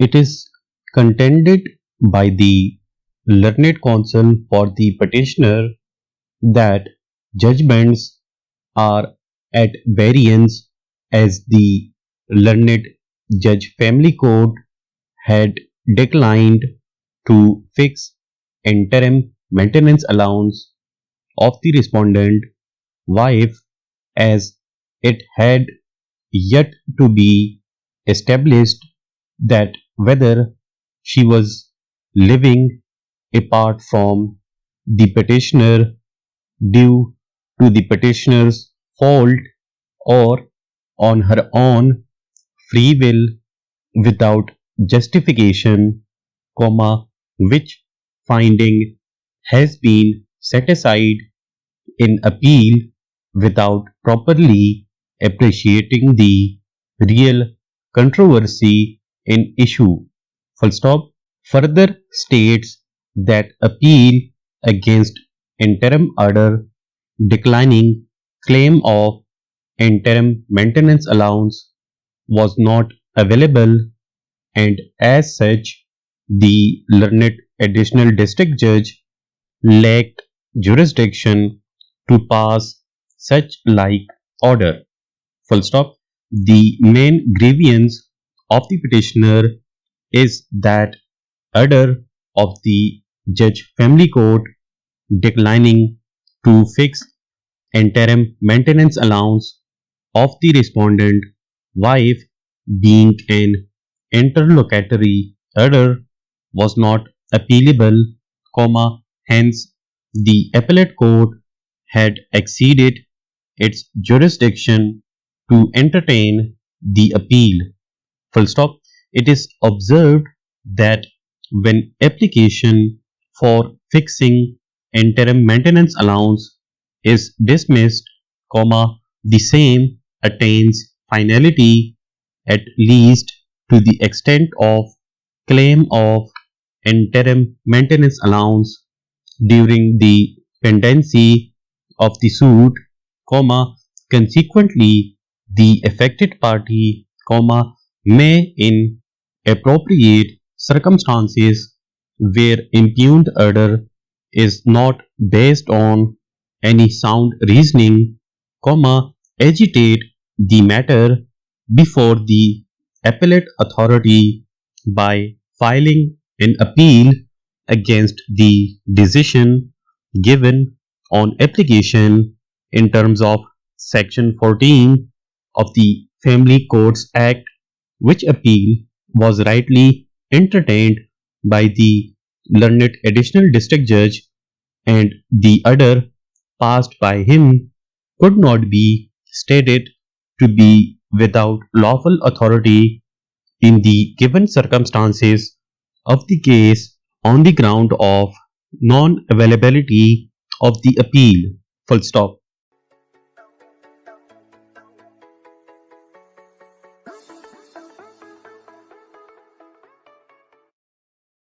It is contended by the learned counsel for the petitioner that judgments are at variance as the learned judge family court had declined to fix interim maintenance allowance of the respondent wife, as it had yet to be established that whether she was living apart from the petitioner due to the petitioner's fault or on her own free will without justification, which finding has been set aside in appeal without properly appreciating the real controversy in issue. Full stop. Further states that appeal against interim order declining claim of interim maintenance allowance was not available, and as such the learned additional district judge lacked jurisdiction to pass such like order. Full stop. The main grievance of the petitioner is that order of the judge family court declining to fix interim maintenance allowance of the respondent wife being an interlocutory order was not appealable, hence the appellate court had exceeded its jurisdiction to entertain the appeal. Full stop. It is observed that when application for fixing interim maintenance allowance is dismissed, the same attains finality at least to the extent of claim of interim maintenance allowance during the pendency of the suit, consequently the affected party, may in appropriate circumstances where impugned order is not based on any sound reasoning, agitate the matter before the appellate authority by filing an appeal against the decision given on application in terms of section 14 of the Family Courts Act, which appeal was rightly entertained by the learned additional district judge, and the order passed by him could not be stated to be without lawful authority in the given circumstances of the case on the ground of non-availability of the appeal. Full stop.